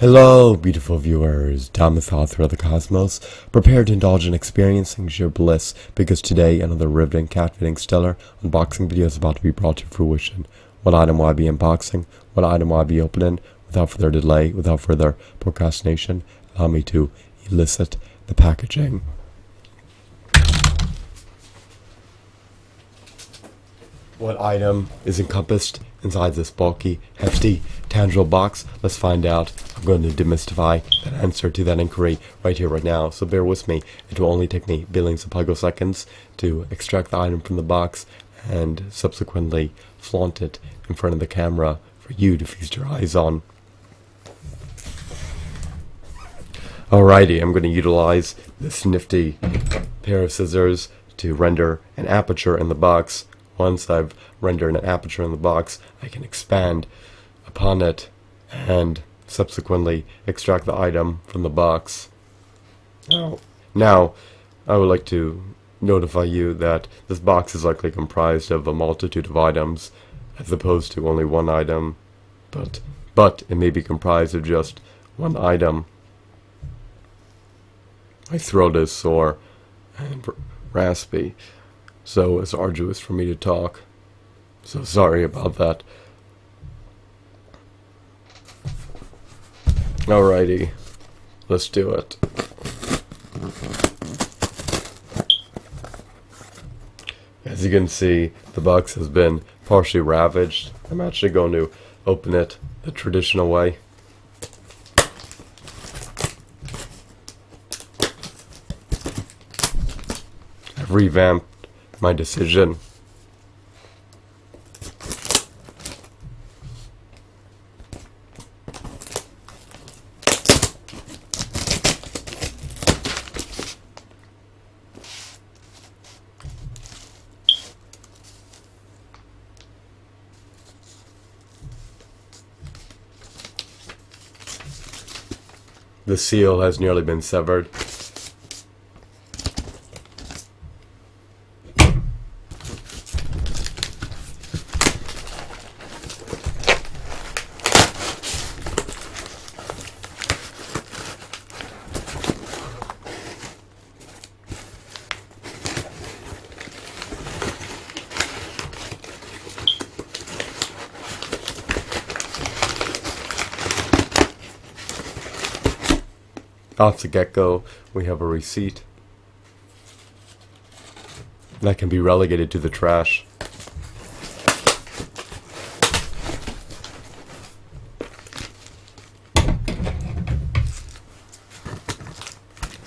Hello, beautiful viewers. Thomas, author of the Cosmos. Prepare to indulge in experiencing sheer bliss, because today another riveting, captivating, stellar unboxing video is about to be brought to fruition. What item will I be unboxing? What item will I be opening? Without further delay, without further procrastination, allow me to elicit the packaging. What item is encompassed inside this bulky, hefty, tangible box? Let's find out. I'm going to demystify that answer to that inquiry right here, right now. So bear with me. It will only take me billions of picoseconds to extract the item from the box and subsequently flaunt it in front of the camera for you to feast your eyes on. Alrighty, I'm going to utilize this nifty pair of scissors to render an aperture in the box. Once I've rendered an aperture in the box, I can expand upon it and subsequently extract the item from the box. Now, I would like to notify you that this box is likely comprised of a multitude of items as opposed to only one item, but it may be comprised of just one item. My throat is sore and raspy, so it's arduous for me to talk. So sorry about that. Alrighty, let's do it. As you can see, the box has been partially ravaged. I'm actually going to open it the traditional way. I've revamped my decision. The seal has nearly been severed. Off the get-go, we have a receipt that can be relegated to the trash.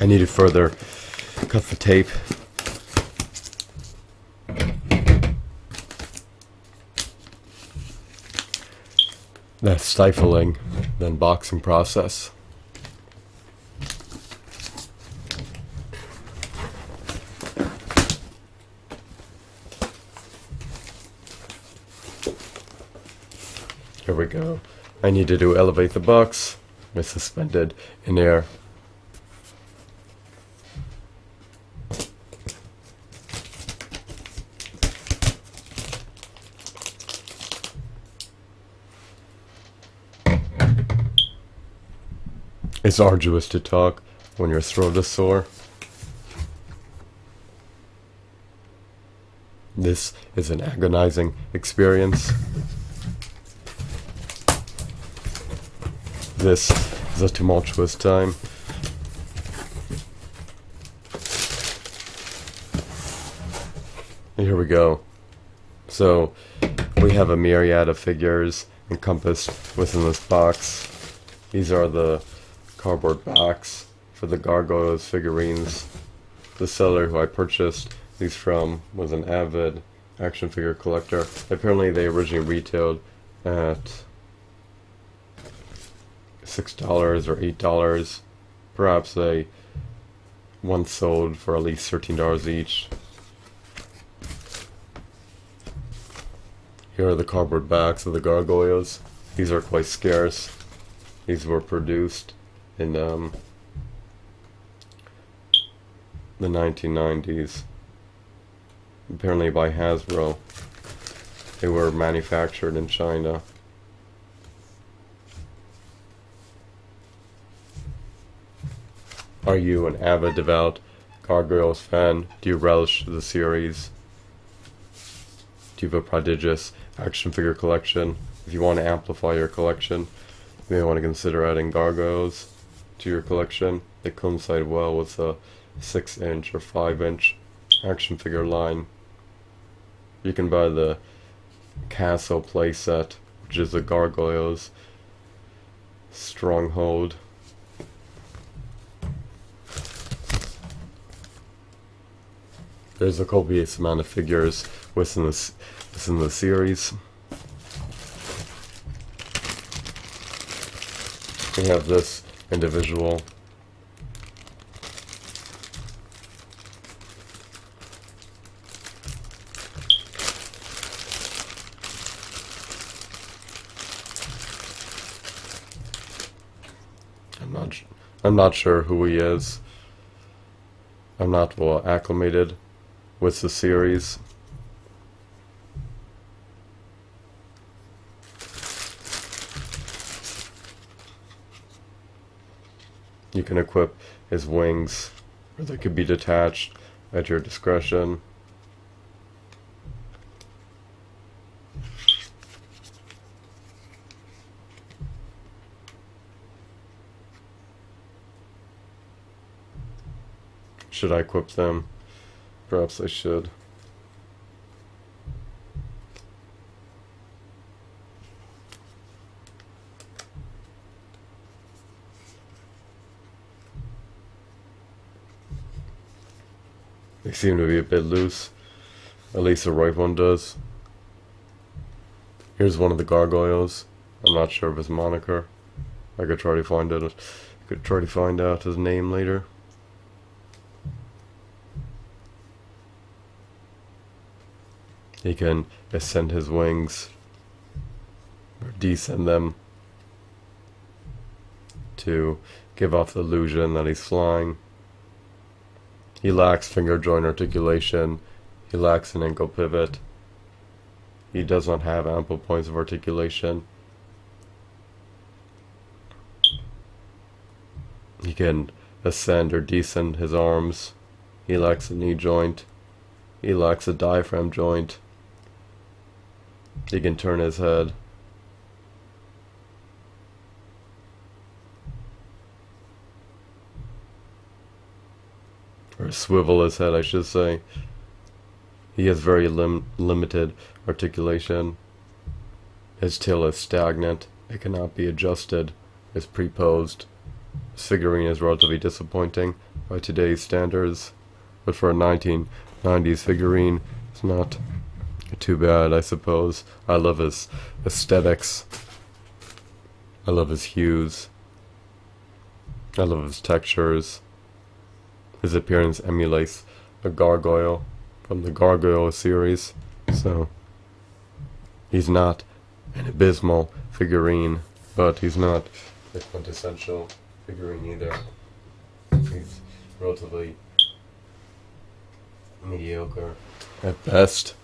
I need to further cut the tape. That's stifling the unboxing process. Here we go. I needed to elevate the box. It's suspended in air. It's arduous to talk when your throat is sore. This is an agonizing experience. This is a tumultuous time. Here we go. So, we have a myriad of figures encompassed within this box. These are the cardboard backs for the Gargoyles figurines. The seller who I purchased these from was an avid action figure collector. Apparently they originally retailed at $6 or $8. Perhaps they once sold for at least $13 each. Here are the cardboard backs of the Gargoyles. These are quite scarce. These were produced in the 1990s, apparently by Hasbro. They were manufactured in China. Are you an avid, devout Gargoyles fan? Do you relish the series? Do you have a prodigious action figure collection? If you want to amplify your collection, you may want to consider adding Gargoyles to your collection. They coincide well with a 6-inch or 5-inch action figure line. You can buy the Castle playset, which is a Gargoyles stronghold. There's a copious amount of figures within the series. We have this individual. I'm not sure who he is. I'm not well acclimated with the series. You can equip his wings, or they could be detached at your discretion. Should I equip them? Perhaps I should. They seem to be a bit loose. At least the right one does. Here's one of the Gargoyles. I'm not sure of his moniker. I could try to find it. Could try to find out his name later. He can ascend his wings or descend them to give off the illusion that he's flying. He lacks finger joint articulation. He lacks an ankle pivot. He does not have ample points of articulation. He can ascend or descend his arms. He lacks a knee joint. He lacks a diaphragm joint. He can turn his head. Or swivel his head, I should say. He has very limited articulation. His tail is stagnant. It cannot be adjusted. It's pre-posed. This figurine is relatively disappointing by today's standards, but for a 1990s figurine, it's not too bad, I suppose. I love his aesthetics. I love his hues. I love his textures. His appearance emulates a gargoyle from the Gargoyle series, so he's not an abysmal figurine, but he's not a quintessential figurine either. He's relatively mediocre at best.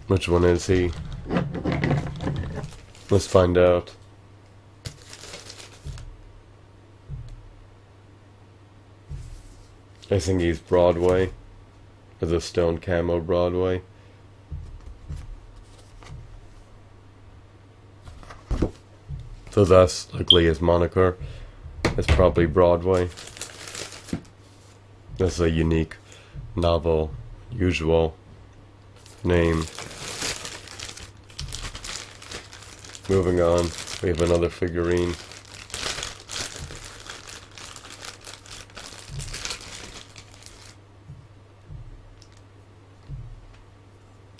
Which one is he? Let's find out. I think he's Broadway. With a stone camo Broadway. So that's likely his moniker. It's probably Broadway. That's a unique, novel, usual name. Moving on, we have another figurine.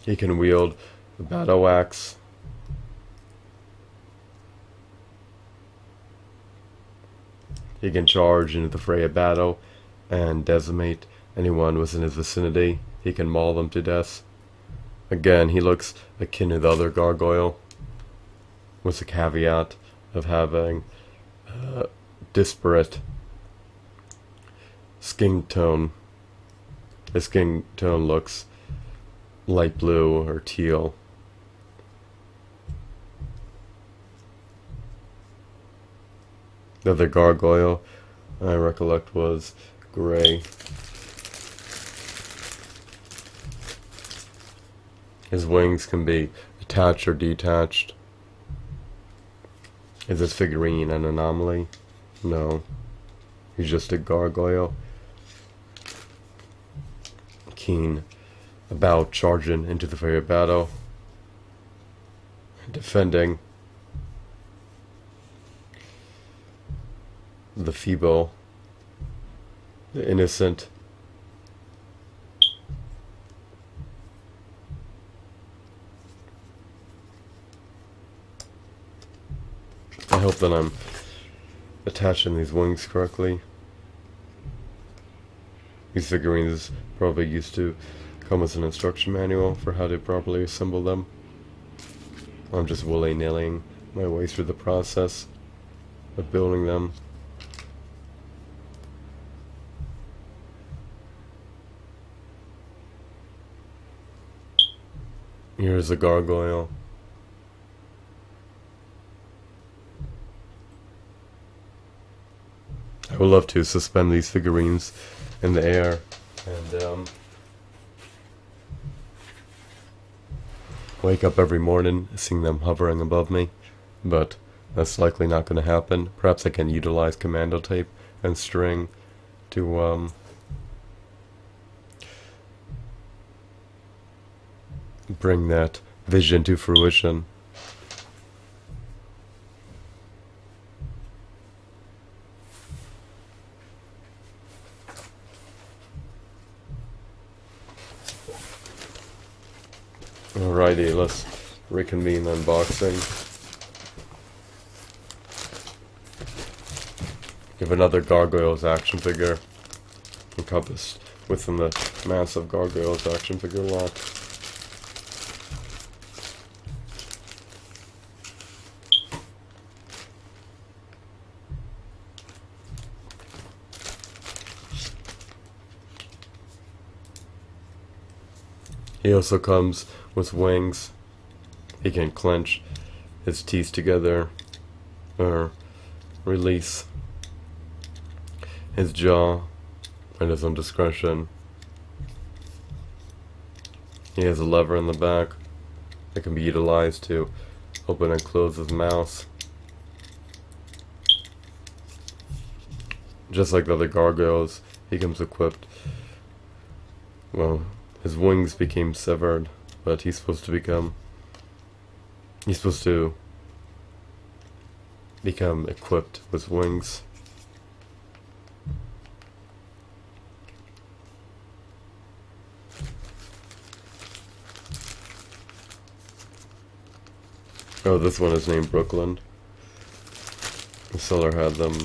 He can wield the battle axe. He can charge into the fray of battle and decimate anyone within his vicinity. He can maul them to death. Again, he looks akin to the other gargoyle, with the caveat of having disparate skin tone. His skin tone looks light blue or teal. The other gargoyle, I recollect, was gray. His wings can be attached or detached. Is this figurine an anomaly? No. He's just a gargoyle. Keen about charging into the very battle. Defending the feeble, the innocent. I hope that I'm attaching these wings correctly. These figurines probably used to come with an instruction manual for how to properly assemble them. I'm just willy-nillying my way through the process of building them. Here's a gargoyle. I would love to suspend these figurines in the air and wake up every morning seeing them hovering above me, but that's likely not going to happen. Perhaps I can utilize commando tape and string to bring that vision to fruition. Alrighty, let's reconvene unboxing. We have another Gargoyles action figure encompassed within the massive Gargoyles action figure lot. He also comes with wings. He can clench his teeth together or release his jaw at his own discretion. He has a lever in the back that can be utilized to open and close his mouth. Just like the other gargoyles, he comes equipped. Well, his wings became severed, but he's supposed to become equipped with wings. Oh, this one is named Brooklyn. The seller had them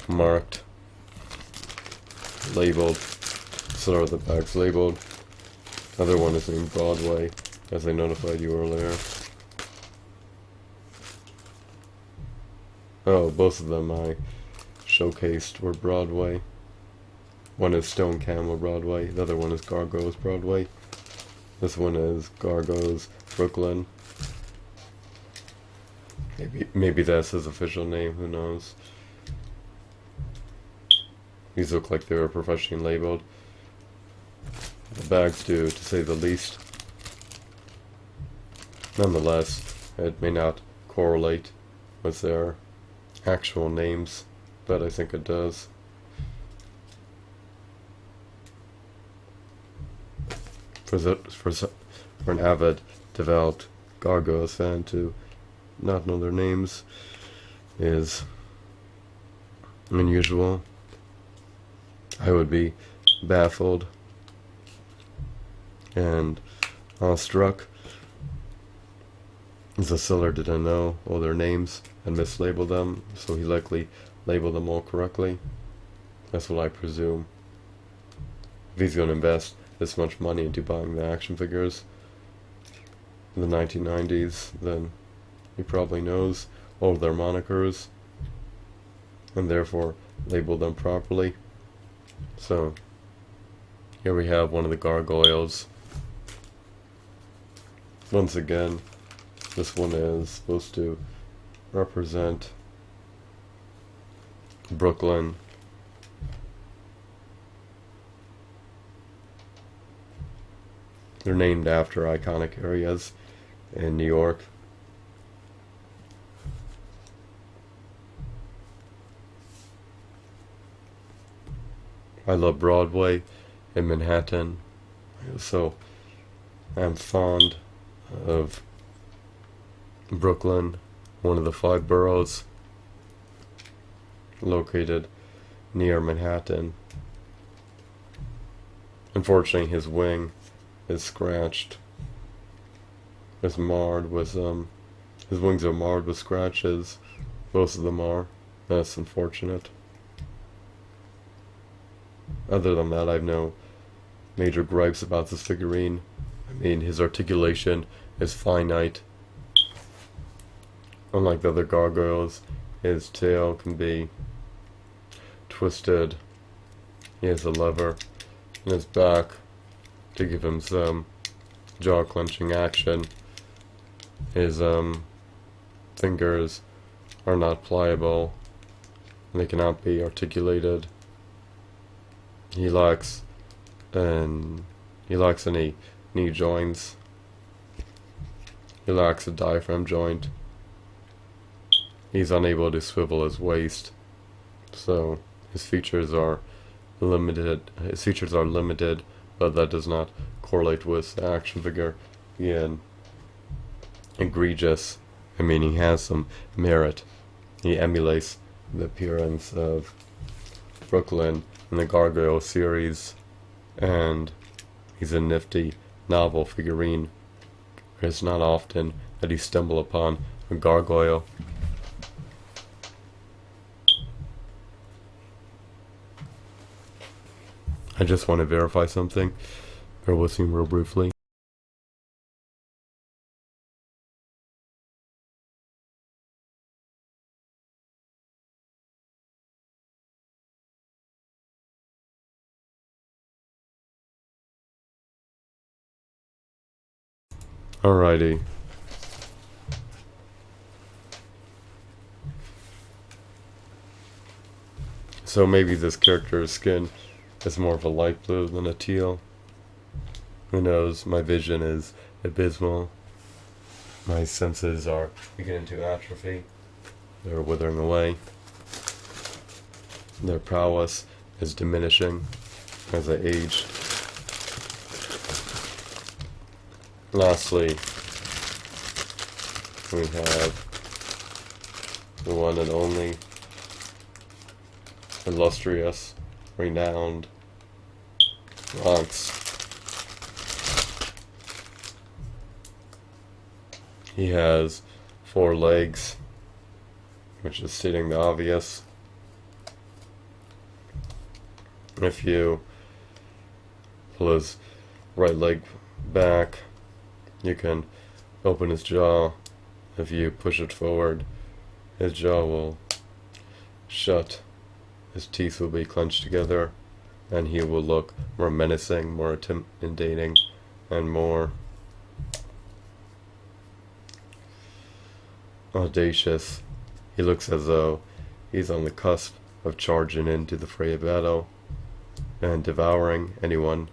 marked, labeled. So the bag's labeled. Other one is named Broadway, as I notified you earlier. Oh, both of them I showcased were Broadway. One is Stone Camel Broadway, the other one is Gargoyles Broadway. This one is Gargoyles Brooklyn. Maybe that's his official name, who knows. These look like they were professionally labeled. The bags do, to say the least. Nonetheless, it may not correlate with their actual names, but I think it does. For an avid, devout Gargoyles fan to not know their names is unusual. I would be baffled and awestruck as the seller didn't know all their names and mislabeled them, so he likely labeled them all correctly. That's what I presume. If he's going to invest this much money into buying the action figures in the 1990s, then he probably knows all of their monikers and therefore labeled them properly. So here we have one of the gargoyles. Once again, this one is supposed to represent Brooklyn. They're named after iconic areas in New York. I love Broadway in Manhattan, so I'm fond of Brooklyn, one of the 5 boroughs located near Manhattan. Unfortunately, his wing is scratched. It's marred with his wings are marred with scratches. Both of them are. That's unfortunate. Other than that, I have no major gripes about this figurine. I mean, his articulation is finite. Unlike the other gargoyles, his tail can be twisted. He has a lever in his back to give him some jaw-clenching action. His fingers are not pliable, and they cannot be articulated. He lacks any knee joints. He lacks a diaphragm joint. He's unable to swivel his waist, so his features are limited. But that does not correlate with the action figure being egregious. I mean, he has some merit. He emulates the appearance of Brooklyn in the Gargoyle series, and he's a nifty, novel figurine. It's not often that you stumble upon a gargoyle. I just want to verify something. Bear with me real briefly. Alrighty. So maybe this character's skin is more of a light blue than a teal. Who knows? My vision is abysmal. My senses are beginning to atrophy. They're withering away. Their prowess is diminishing as I age. Lastly, we have the one and only illustrious, renowned Bronx. He has 4 legs, which is stating the obvious. If you pull his right leg back, you can open his jaw. If you push it forward, his jaw will shut. His teeth will be clenched together, and he will look more menacing, more intimidating, and more audacious. He looks as though he's on the cusp of charging into the fray of battle and devouring anyone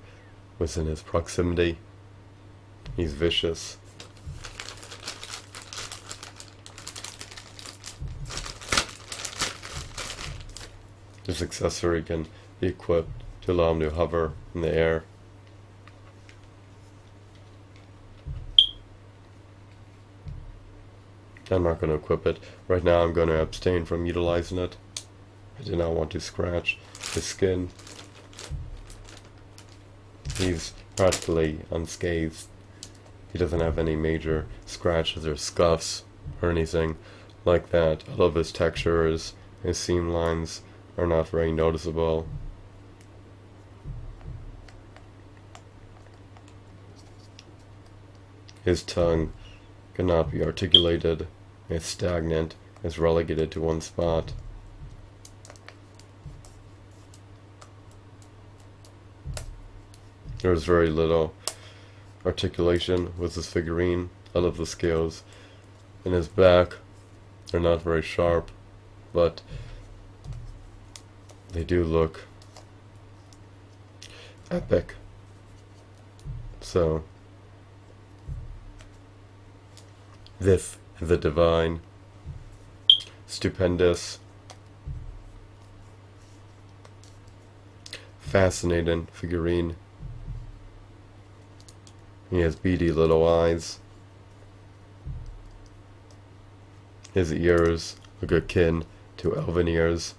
within his proximity. He's vicious. This accessory can be equipped to allow him to hover in the air. I'm not going to equip it. Right now I'm going to abstain from utilizing it. I do not want to scratch his skin. He's practically unscathed. He doesn't have any major scratches or scuffs or anything like that. I love his textures. His seam lines are not very noticeable. His tongue cannot be articulated. It's stagnant. It's relegated to one spot. There's very little articulation with this figurine. I love the scales in his back. They're not very sharp, but they do look epic. So, this is a divine, stupendous, fascinating figurine. He has beady little eyes. His ears look akin to elven ears.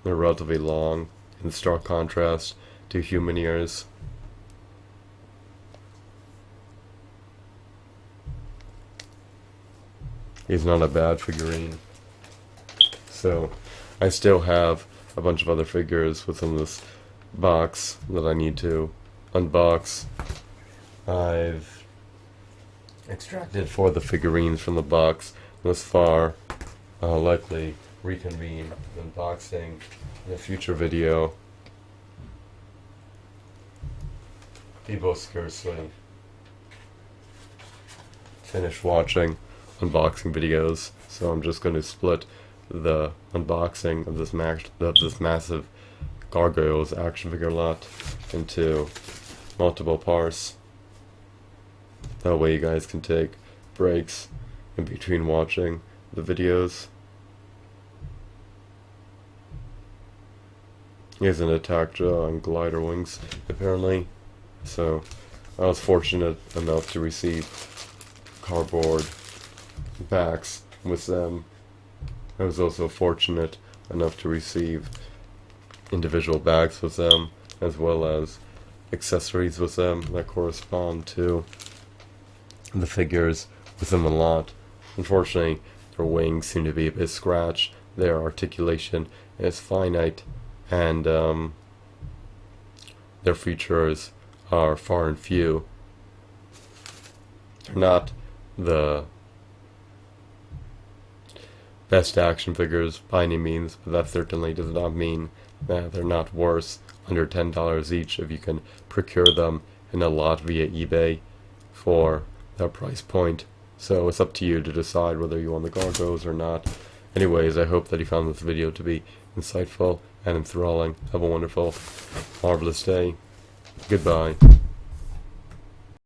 They're relatively long, in stark contrast to human ears. He's not a bad figurine. So, I still have a bunch of other figures within this box that I need to unbox. I've extracted 4 of the figurines from the box thus far. I'll likely reconvene the unboxing in a future video. People scarcely finish watching unboxing videos, so I'm just going to split the unboxing of this massive Gargoyles action figure lot into multiple parts. That way you guys can take breaks in between watching the videos. He has an attack jaw and glider wings, apparently. So, I was fortunate enough to receive cardboard packs with them. I was also fortunate enough to receive individual bags with them, as well as accessories with them that correspond to the figures within the lot. Unfortunately, their wings seem to be a bit scratched. Their articulation is finite, and their features are far and few. They're not the best action figures by any means, but that certainly does not mean that they're not worth under $10 each if you can procure them in a lot via eBay for that price point. So it's up to you to decide whether you want the Gargoyles or not. Anyways, I hope that you found this video to be insightful and enthralling. Have a wonderful, marvelous day. Goodbye.